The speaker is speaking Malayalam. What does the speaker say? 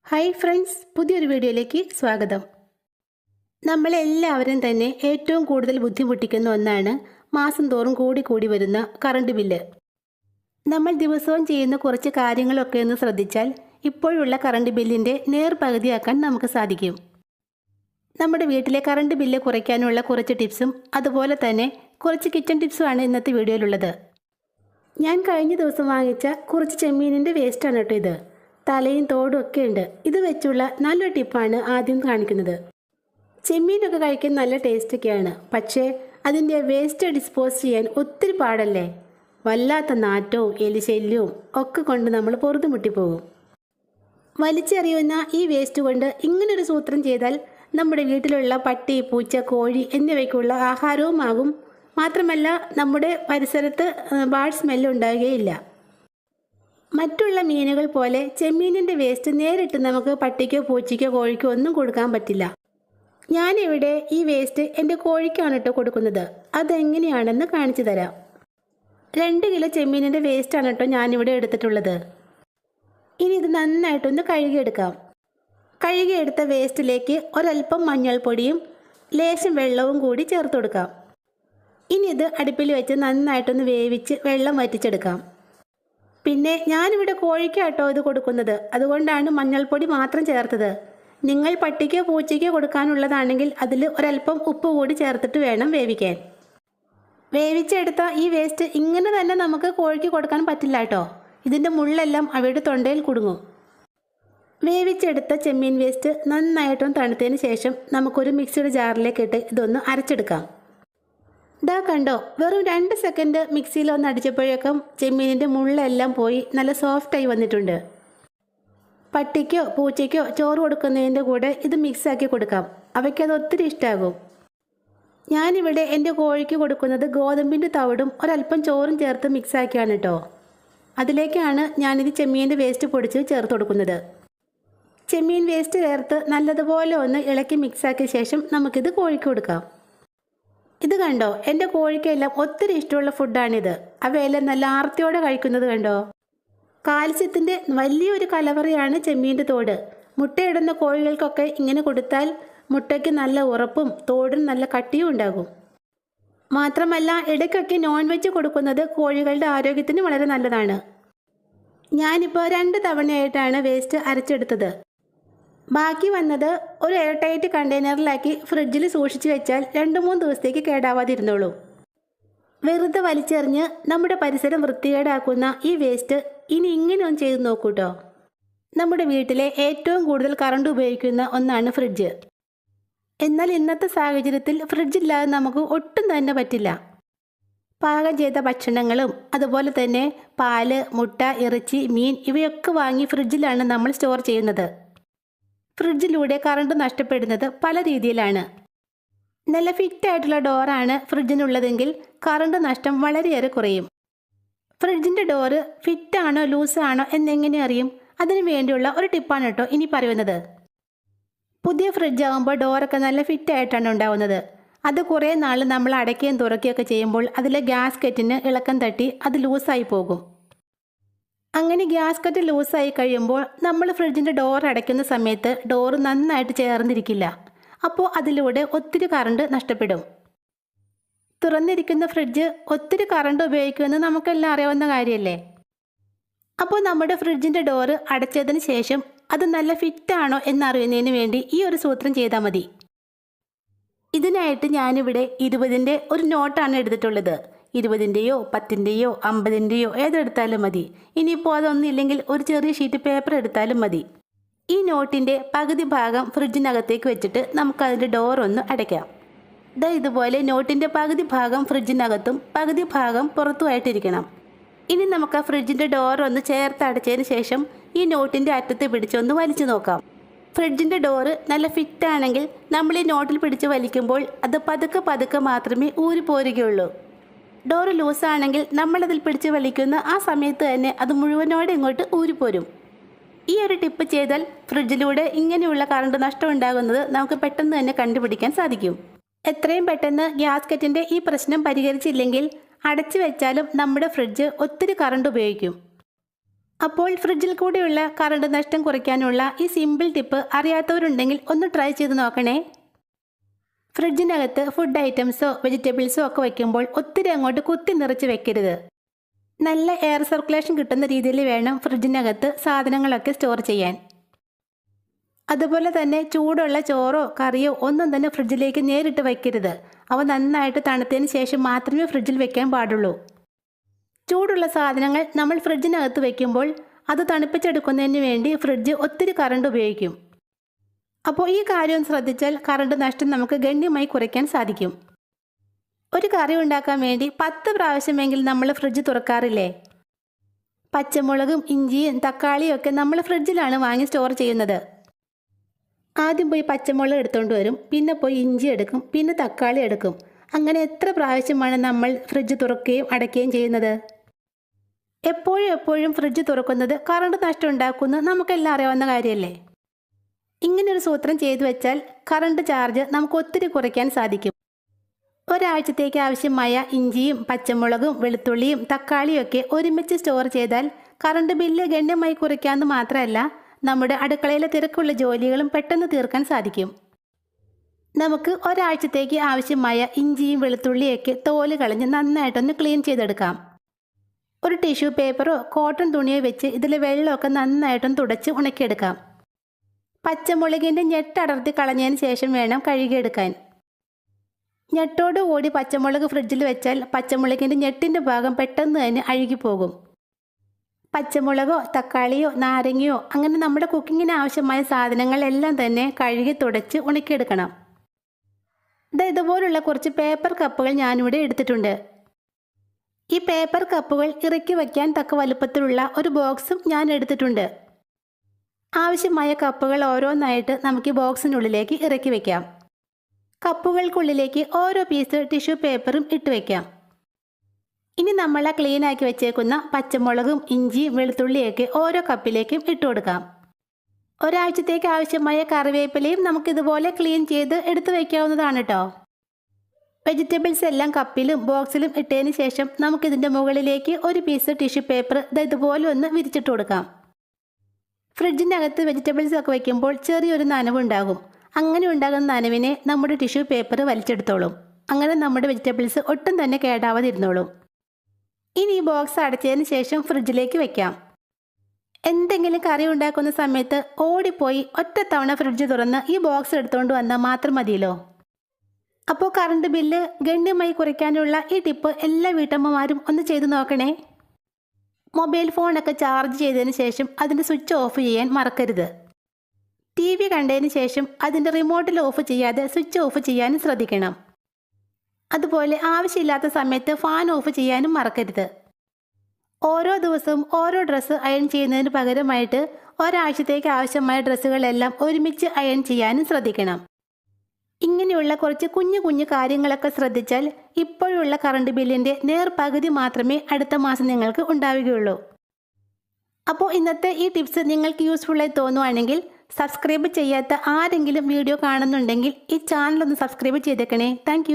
ഹായ് ഫ്രണ്ട്സ്, പുതിയൊരു വീഡിയോയിലേക്ക് സ്വാഗതം. നമ്മളെല്ലാവരും തന്നെ ഏറ്റവും കൂടുതൽ ബുദ്ധിമുട്ടിക്കുന്ന ഒന്നാണ് മാസം തോറും കൂടി വരുന്ന കറണ്ട് ബില്ല്. നമ്മൾ ദിവസവും ചെയ്യുന്ന കുറച്ച് കാര്യങ്ങളൊക്കെ ഒന്ന് ശ്രദ്ധിച്ചാൽ ഇപ്പോഴുള്ള കറണ്ട് ബില്ലിൻ്റെ നേർപകുതിയാക്കാൻ നമുക്ക് സാധിക്കും. നമ്മുടെ വീട്ടിലെ കറണ്ട് ബില്ല് കുറയ്ക്കാനുള്ള കുറച്ച് ടിപ്സും അതുപോലെ തന്നെ കുറച്ച് കിച്ചൺ ടിപ്സുമാണ് ഇന്നത്തെ വീഡിയോയിലുള്ളത്. ഞാൻ കഴിഞ്ഞ ദിവസം വാങ്ങിച്ച കുറച്ച് ചെമ്മീനിൻ്റെ വേസ്റ്റാണ് കേട്ടോ ഇത്. തലയും തോടും ഒക്കെ ഉണ്ട്. ഇത് വെച്ചുള്ള നല്ലൊരു ടിപ്പാണ് ആദ്യം കാണിക്കുന്നത്. ചെമ്മീനൊക്കെ കഴിക്കാൻ നല്ല ടേസ്റ്റൊക്കെയാണ്, പക്ഷേ അതിൻ്റെ വേസ്റ്റ് ഡിസ്പോസ് ചെയ്യാൻ ഒത്തിരി പാടല്ലേ. വല്ലാത്ത നാറ്റവും എലിശല്യവും ഒക്കെ കൊണ്ട് നമ്മൾ പൊറുതുമുട്ടിപ്പോകും. വലിച്ചെറിയുന്ന ഈ വേസ്റ്റ് കൊണ്ട് ഇങ്ങനൊരു സൂത്രം ചെയ്താൽ നമ്മുടെ വീട്ടിലുള്ള പട്ടി, പൂച്ച, കോഴി എന്നിവയ്ക്കുള്ള ആഹാരവുമാകും. മാത്രമല്ല നമ്മുടെ പരിസരത്ത് ബാഡ് സ്മെല്ല് ഉണ്ടാകുകയില്ല. മറ്റുള്ള മീനുകൾ പോലെ ചെമ്മീനിൻ്റെ വേസ്റ്റ് നേരിട്ട് നമുക്ക് പട്ടിക്കോ പൂച്ചയ്ക്കോ കോഴിക്കോ ഒന്നും കൊടുക്കാൻ പറ്റില്ല. ഞാനിവിടെ ഈ വേസ്റ്റ് എൻ്റെ കോഴിക്കാണ് കേട്ടോ കൊടുക്കുന്നത്. അതെങ്ങനെയാണെന്ന് കാണിച്ചു തരാം. 2 കിലോ ചെമ്മീനിൻ്റെ വേസ്റ്റാണ് കേട്ടോ ഞാനിവിടെ എടുത്തിട്ടുള്ളത്. ഇനി ഇത് നന്നായിട്ടൊന്ന് കഴുകിയെടുക്കാം. കഴുകിയെടുത്ത വേസ്റ്റിലേക്ക് ഒരൽപ്പം മഞ്ഞൾപ്പൊടിയും ലേശം വെള്ളവും കൂടി ചേർത്ത് കൊടുക്കാം. ഇനി ഇത് അടുപ്പിൽ വെച്ച് നന്നായിട്ടൊന്ന് വേവിച്ച് വെള്ളം വറ്റിച്ചെടുക്കാം. പിന്നെ ഞാനിവിടെ കോഴിക്കാട്ടോ ഇത് കൊടുക്കുന്നത്, അതുകൊണ്ടാണ് മഞ്ഞൾപ്പൊടി മാത്രം ചേർത്തത്. നിങ്ങൾ പട്ടിക്കോ പൂച്ചയ്ക്കോ കൊടുക്കാനുള്ളതാണെങ്കിൽ അതിൽ ഒരൽപ്പം ഉപ്പ് കൂടി ചേർത്തിട്ട് വേണം വേവിക്കാൻ. വേവിച്ചെടുത്ത ഈ വേസ്റ്റ് ഇങ്ങനെ തന്നെ നമുക്ക് കോഴിക്ക് കൊടുക്കാൻ പറ്റില്ല കേട്ടോ. ഇതിൻ്റെ മുള്ളെല്ലാം അവയുടെ തൊണ്ടയിൽ കുടുങ്ങും. വേവിച്ചെടുത്ത ചെമ്മീൻ വേസ്റ്റ് നന്നായിട്ടും തണുത്തതിന് ശേഷം നമുക്കൊരു മിക്സിയുടെ ജാറിലേക്ക് ഇട്ട് ഇതൊന്ന് അരച്ചെടുക്കാം. ഇതാ കണ്ടോ, വെറും 2 സെക്കൻഡ് മിക്സിയിൽ ഒന്ന് അടിച്ചപ്പോഴേക്കും ചെമ്മീനിൻ്റെ മുള്ളെല്ലാം പോയി നല്ല സോഫ്റ്റായി വന്നിട്ടുണ്ട്. പട്ടിക്കോ പൂച്ചയ്ക്കോ ചോറ് കൊടുക്കുന്നതിൻ്റെ കൂടെ ഇത് മിക്സാക്കി കൊടുക്കാം. അവയ്ക്കത് ഒത്തിരി ഇഷ്ടമാകും. ഞാനിവിടെ എൻ്റെ കോഴിക്ക് കൊടുക്കുന്നത് ഗോതമ്പിൻ്റെ തവിടും ഒരല്പം ചോറും ചേർത്ത് മിക്സാക്കിയാണ് കേട്ടോ. അതിലേക്കാണ് ഞാനിത് ചെമ്മീൻ്റെ വേസ്റ്റ് പൊടിച്ച് ചേർത്ത് കൊടുക്കുന്നത്. ചെമ്മീൻ വേസ്റ്റ് ചേർത്ത് നല്ലതുപോലെ ഒന്ന് ഇളക്കി മിക്സാക്കിയ ശേഷം നമുക്കിത് കോഴിക്ക് കൊടുക്കാം. ഇത് കണ്ടോ, എൻ്റെ കോഴിക്കെല്ലാം ഒത്തിരി ഇഷ്ടമുള്ള ഫുഡാണിത്. അവയെല്ലാം നല്ല ആർത്തിയോടെ കഴിക്കുന്നത് കണ്ടോ. കാൽസ്യത്തിൻ്റെ വലിയൊരു കലവറയാണ് ചെമ്മീൻ്റെ തോട്. മുട്ടയിടുന്ന കോഴികൾക്കൊക്കെ ഇങ്ങനെ കൊടുത്താൽ മുട്ടയ്ക്ക് നല്ല ഉറപ്പും തോടിന് നല്ല കട്ടിയും ഉണ്ടാകും. മാത്രമല്ല ഇടയ്ക്കൊക്കെ നോൺ വെജ് കൊടുക്കുന്നത് കോഴികളുടെ ആരോഗ്യത്തിന് വളരെ നല്ലതാണ്. ഞാനിപ്പോൾ 2 തവണയായിട്ടാണ് വേസ്റ്റ് അരച്ചെടുത്തത്. ബാക്കി വന്നത് ഒരു എയർ ടൈറ്റ് കണ്ടെയ്നറിലാക്കി ഫ്രിഡ്ജിൽ സൂക്ഷിച്ചു വെച്ചാൽ 2-3 ദിവസത്തേക്ക് കേടാവാതിരുന്നോളൂ. വെറുതെ വലിച്ചെറിഞ്ഞ് നമ്മുടെ പരിസരം വൃത്തികേടാക്കുന്ന ഈ വേസ്റ്റ് ഇനി ഇങ്ങനെ ഒന്ന് ചെയ്ത് നോക്കൂട്ടോ. നമ്മുടെ വീട്ടിലെ ഏറ്റവും കൂടുതൽ കറണ്ട് ഉപയോഗിക്കുന്ന ഒന്നാണ് ഫ്രിഡ്ജ്. എന്നാൽ ഇന്നത്തെ സാഹചര്യത്തിൽ ഫ്രിഡ്ജില്ലാതെ നമുക്ക് ഒട്ടും തന്നെ പറ്റില്ല. പാകം ചെയ്ത ഭക്ഷണങ്ങളും അതുപോലെ തന്നെ പാല്, മുട്ട, ഇറച്ചി, മീൻ ഇവയൊക്കെ വാങ്ങി ഫ്രിഡ്ജിലാണ് നമ്മൾ സ്റ്റോർ ചെയ്യുന്നത്. ഫ്രിഡ്ജിലൂടെ കറണ്ട് നഷ്ടപ്പെടുന്നത് പല രീതിയിലാണ്. നല്ല ഫിറ്റായിട്ടുള്ള ഡോറാണ് ഫ്രിഡ്ജിനുള്ളതെങ്കിൽ കറണ്ട് നഷ്ടം വളരെയേറെ കുറയും. ഫ്രിഡ്ജിൻ്റെ ഡോറ് ഫിറ്റാണോ ലൂസാണോ എന്നെങ്ങനെ അറിയും? അതിനു വേണ്ടിയുള്ള ഒരു ടിപ്പാണ് കേട്ടോ ഇനി പറയുന്നത്. പുതിയ ഫ്രിഡ്ജ് ആകുമ്പോൾ ഡോറൊക്കെ നല്ല ഫിറ്റായിട്ടാണ് ഉണ്ടാവുന്നത്. അത് കുറേ നാൾ നമ്മൾ അടയ്ക്കുകയും തുറക്കുകയൊക്കെ ചെയ്യുമ്പോൾ അതിലെ ഗ്യാസ്കറ്റിന് ഇളക്കം തട്ടി അത് ലൂസായി പോകും. അങ്ങനെ ഗ്യാസ്കറ്റ് ലൂസായി കഴിയുമ്പോൾ നമ്മൾ ഫ്രിഡ്ജിൻ്റെ ഡോർ അടയ്ക്കുന്ന സമയത്ത് ഡോറ് നന്നായിട്ട് ചേർന്നിരിക്കില്ല. അപ്പോൾ അതിലൂടെ ഒത്തിരി കറണ്ട് നഷ്ടപ്പെടും. തുറന്നിരിക്കുന്ന ഫ്രിഡ്ജ് ഒത്തിരി കറണ്ട് ഉപയോഗിക്കുമെന്ന് നമുക്കെല്ലാം അറിയാവുന്ന കാര്യമല്ലേ. അപ്പോൾ നമ്മുടെ ഫ്രിഡ്ജിൻ്റെ ഡോറ് അടച്ചതിന് ശേഷം അത് നല്ല ഫിറ്റാണോ എന്നറിയുന്നതിന് വേണ്ടി ഈ ഒരു സൂത്രം ചെയ്താൽ മതി. ഇതിനായിട്ട് ഞാനിവിടെ 20ൻ്റെ ഒരു നോട്ടാണ് എടുത്തിട്ടുള്ളത്. 20ൻ്റെയോ 10ൻ്റെയോ 50ൻ്റെയോ ഏതെടുത്താലും മതി. ഇനിയിപ്പോൾ അതൊന്നും ഇല്ലെങ്കിൽ ഒരു ചെറിയ ഷീറ്റ് പേപ്പർ എടുത്താലും മതി. ഈ നോട്ടിൻ്റെ പകുതി ഭാഗം ഫ്രിഡ്ജിനകത്തേക്ക് വെച്ചിട്ട് നമുക്കതിൻ്റെ ഡോർ ഒന്ന് അടയ്ക്കാം. ഇതുപോലെ നോട്ടിൻ്റെ പകുതി ഭാഗം ഫ്രിഡ്ജിനകത്തും പകുതി ഭാഗം പുറത്തുമായിട്ടിരിക്കണം. ഇനി നമുക്ക് ആ ഫ്രിഡ്ജിൻ്റെ ഡോർ ഒന്ന് ചേർത്ത് അടച്ചതിന് ശേഷം ഈ നോട്ടിൻ്റെ അറ്റത്ത് പിടിച്ചൊന്ന് വലിച്ചു നോക്കാം. ഫ്രിഡ്ജിൻ്റെ ഡോറ് നല്ല ഫിറ്റാണെങ്കിൽ നമ്മൾ ഈ നോട്ടിൽ പിടിച്ച് വലിക്കുമ്പോൾ അത് പതുക്കെ മാത്രമേ ഊരിപ്പോരുകയുള്ളൂ. ഡോറ് ലൂസാണെങ്കിൽ നമ്മളതിൽ പിടിച്ച് വലിക്കുന്ന ആ സമയത്ത് തന്നെ അത് മുഴുവനോടെ ഇങ്ങോട്ട് ഊരിപ്പോരും. ഈ ഒരു ടിപ്പ് ചെയ്താൽ ഫ്രിഡ്ജിലൂടെ ഇങ്ങനെയുള്ള കറണ്ട് നഷ്ടം ഉണ്ടാകുന്നത് നമുക്ക് പെട്ടെന്ന് തന്നെ കണ്ടുപിടിക്കാൻ സാധിക്കും. എത്രയും പെട്ടെന്ന് ഗ്യാസ്കറ്റിൻ്റെ ഈ പ്രശ്നം പരിഹരിച്ചില്ലെങ്കിൽ അടച്ചു വെച്ചാലും നമ്മുടെ ഫ്രിഡ്ജ് ഒത്തിരി കറണ്ട് ഉപയോഗിക്കും. അപ്പോൾ ഫ്രിഡ്ജിൽ കൂടിയുള്ള കറണ്ട് നഷ്ടം കുറയ്ക്കാനുള്ള ഈ സിമ്പിൾ ടിപ്പ് അറിയാത്തവരുണ്ടെങ്കിൽ ഒന്ന് ട്രൈ ചെയ്ത് നോക്കണേ. ഫ്രിഡ്ജിനകത്ത് ഫുഡ് ഐറ്റംസോ വെജിറ്റബിൾസോ ഒക്കെ വയ്ക്കുമ്പോൾ ഒത്തിരി അങ്ങോട്ട് കുത്തി നിറച്ച് വെക്കരുത്. നല്ല എയർ സർക്കുലേഷൻ കിട്ടുന്ന രീതിയിൽ വേണം ഫ്രിഡ്ജിനകത്ത് സാധനങ്ങളൊക്കെ സ്റ്റോർ ചെയ്യാൻ. അതുപോലെ തന്നെ ചൂടുള്ള ചോറോ കറിയോ ഒന്നും തന്നെ ഫ്രിഡ്ജിലേക്ക് നേരിട്ട് വയ്ക്കരുത്. അവ നന്നായിട്ട് തണുത്തതിന് ശേഷം മാത്രമേ ഫ്രിഡ്ജിൽ വെക്കാൻ പാടുള്ളൂ. ചൂടുള്ള സാധനങ്ങൾ നമ്മൾ ഫ്രിഡ്ജിനകത്ത് വയ്ക്കുമ്പോൾ അത് തണുപ്പിച്ചെടുക്കുന്നതിന് വേണ്ടി ഫ്രിഡ്ജ് ഒത്തിരി കറണ്ട് ഉപയോഗിക്കും. അപ്പോൾ ഈ കാര്യം ശ്രദ്ധിച്ചാൽ കറണ്ട് നഷ്ടം നമുക്ക് ഗണ്യമായി കുറയ്ക്കാൻ സാധിക്കും. ഒരു കറി ഉണ്ടാക്കാൻ വേണ്ടി 10 പ്രാവശ്യമെങ്കിലും നമ്മൾ ഫ്രിഡ്ജ് തുറക്കാറില്ലേ? പച്ചമുളകും ഇഞ്ചിയും തക്കാളിയും ഒക്കെ നമ്മൾ ഫ്രിഡ്ജിലാണ് വാങ്ങി സ്റ്റോർ ചെയ്യുന്നത്. ആദ്യം പോയി പച്ചമുളക് എടുത്തുകൊണ്ട് വരും, പിന്നെ പോയി ഇഞ്ചി എടുക്കും, പിന്നെ തക്കാളി എടുക്കും. അങ്ങനെ എത്ര പ്രാവശ്യമാണ് നമ്മൾ ഫ്രിഡ്ജ് തുറക്കുകയും അടയ്ക്കുകയും ചെയ്യുന്നത്? എപ്പോഴും ഫ്രിഡ്ജ് തുറക്കുന്നത് കറണ്ട് നഷ്ടം ഉണ്ടാക്കുന്നത് നമുക്കെല്ലാം അറിയാവുന്ന കാര്യമല്ലേ? ഇങ്ങനൊരു സൂത്രം ചെയ്തു വെച്ചാൽ കറണ്ട് ചാർജ് നമുക്ക് ഒത്തിരി കുറയ്ക്കാൻ സാധിക്കും. ഒരാഴ്ചത്തേക്ക് ആവശ്യമായ ഇഞ്ചിയും പച്ചമുളകും വെളുത്തുള്ളിയും തക്കാളിയും ഒക്കെ ഒരുമിച്ച് സ്റ്റോർ ചെയ്താൽ കറണ്ട് ബില്ല് ഗണ്യമായി കുറയ്ക്കാമെന്ന് മാത്രമല്ല, നമ്മുടെ അടുക്കളയിലെ തിരക്കുള്ള ജോലികളും പെട്ടെന്ന് തീർക്കാൻ സാധിക്കും. നമുക്ക് ഒരാഴ്ചത്തേക്ക് ആവശ്യമായ ഇഞ്ചിയും വെളുത്തുള്ളിയൊക്കെ തോല് കളഞ്ഞ് നന്നായിട്ടൊന്ന് ക്ലീൻ ചെയ്തെടുക്കാം. ഒരു ടിഷ്യൂ പേപ്പറോ കോട്ടൺ തുണിയോ വെച്ച് ഇതിലെ വെള്ളമൊക്കെ നന്നായിട്ടൊന്ന് തുടച്ച് ഉണക്കിയെടുക്കാം. പച്ചമുളകിൻ്റെ ഞെട്ടടർത്തി കളഞ്ഞതിന് ശേഷം വേണം കഴുകിയെടുക്കാൻ. ഞെട്ടോട് കൂടി പച്ചമുളക് ഫ്രിഡ്ജിൽ വെച്ചാൽ പച്ചമുളകിൻ്റെ ഞെട്ടിൻ്റെ ഭാഗം പെട്ടെന്ന് തന്നെ അഴുകിപ്പോകും. പച്ചമുളകോ തക്കാളിയോ നാരങ്ങയോ അങ്ങനെ നമ്മുടെ കുക്കിങ്ങിന് ആവശ്യമായ സാധനങ്ങളെല്ലാം തന്നെ കഴുകി തുടച്ച് ഉണക്കിയെടുക്കണം. ഇതുപോലുള്ള കുറച്ച് പേപ്പർ കപ്പുകൾ ഞാനിവിടെ എടുത്തിട്ടുണ്ട്. ഈ പേപ്പർ കപ്പുകൾ ഇറക്കി വയ്ക്കാൻ തക്ക വലുപ്പത്തിലുള്ള ഒരു ബോക്സും ഞാൻ എടുത്തിട്ടുണ്ട്. ആവശ്യമായ കപ്പുകൾ ഓരോന്നായിട്ട് നമുക്ക് ഈ ബോക്സിനുള്ളിലേക്ക് ഇറക്കി വയ്ക്കാം. കപ്പുകൾക്കുള്ളിലേക്ക് ഓരോ പീസ് ടിഷ്യൂ പേപ്പറും ഇട്ട് വയ്ക്കാം. ഇനി നമ്മൾ ക്ലീനാക്കി വെച്ചേക്കുന്ന പച്ചമുളകും ഇഞ്ചിയും വെളുത്തുള്ളിയൊക്കെ ഓരോ കപ്പിലേക്കും ഇട്ട് കൊടുക്കാം. ഒരാഴ്ചത്തേക്ക് ആവശ്യമായ കറിവേപ്പിലയും നമുക്കിതുപോലെ ക്ലീൻ ചെയ്ത് എടുത്തു വയ്ക്കാവുന്നതാണ് കേട്ടോ. വെജിറ്റബിൾസ് എല്ലാം കപ്പിലും ബോക്സിലും ഇട്ടതിന് ശേഷം നമുക്കിതിൻ്റെ മുകളിലേക്ക് ഒരു പീസ് ടിഷ്യൂ പേപ്പർ ഇതുപോലെ ഒന്ന് വിരിച്ചിട്ട് കൊടുക്കാം. ഫ്രിഡ്ജിനകത്ത് വെജിറ്റബിൾസ് ഒക്കെ വയ്ക്കുമ്പോൾ ചെറിയൊരു നനവുണ്ടാകും. അങ്ങനെ ഉണ്ടാകുന്ന നനവിനെ നമ്മുടെ ടിഷ്യൂ പേപ്പർ വലിച്ചെടുത്തോളും. അങ്ങനെ നമ്മുടെ വെജിറ്റബിൾസ് ഒട്ടും തന്നെ കേടാവാതിരുന്നോളും. ഇനി ഈ ബോക്സ് അടച്ചതിന് ശേഷം ഫ്രിഡ്ജിലേക്ക് വെക്കാം. എന്തെങ്കിലും കറി ഉണ്ടാക്കുന്ന സമയത്ത് ഓടിപ്പോയി ഒറ്റത്തവണ ഫ്രിഡ്ജ് തുറന്ന് ഈ ബോക്സ് എടുത്തുകൊണ്ട് വന്നാൽ മാത്രം മതിയല്ലോ. അപ്പോൾ കറണ്ട് ബില്ല് ഗണ്യമായി കുറയ്ക്കാനുള്ള ഈ ടിപ്പ് എല്ലാ വീട്ടമ്മമാരും ഒന്ന് ചെയ്തു നോക്കണേ. മൊബൈൽ ഫോണൊക്കെ ചാർജ് ചെയ്തതിന് ശേഷം അതിൻ്റെ സ്വിച്ച് ഓഫ് ചെയ്യാൻ മറക്കരുത്. TV കണ്ടതിന് ശേഷം അതിൻ്റെ റിമോട്ടിൽ ഓഫ് ചെയ്യാതെ സ്വിച്ച് ഓഫ് ചെയ്യാനും ശ്രദ്ധിക്കണം. അതുപോലെ ആവശ്യമില്ലാത്ത സമയത്ത് ഫാൻ ഓഫ് ചെയ്യാനും മറക്കരുത്. ഓരോ ദിവസവും ഓരോ ഡ്രസ്സ് അയൺ ചെയ്യുന്നതിന് പകരമായിട്ട് ഒരാഴ്ചത്തേക്ക് ആവശ്യമായ ഡ്രസ്സുകളെല്ലാം ഒരുമിച്ച് അയൺ ചെയ്യാനും ശ്രദ്ധിക്കണം. ഇങ്ങനെയുള്ള കുറച്ച് കുഞ്ഞു കാര്യങ്ങളൊക്കെ ശ്രദ്ധിച്ചാൽ ഇപ്പോഴുള്ള കറണ്ട് ബില്ലിൻ്റെ നേർപകുതി മാത്രമേ അടുത്ത മാസം നിങ്ങൾക്ക് ഉണ്ടാവുകയുള്ളൂ. അപ്പോൾ ഇന്നത്തെ ഈ ടിപ്സ് നിങ്ങൾക്ക് യൂസ്ഫുള്ളായി തോന്നുവാണെങ്കിൽ സബ്സ്ക്രൈബ് ചെയ്യാത്ത ആരെങ്കിലും വീഡിയോ കാണുന്നുണ്ടെങ്കിൽ ഈ ചാനൽ ഒന്ന് സബ്സ്ക്രൈബ് ചെയ്തേക്കണേ. താങ്ക്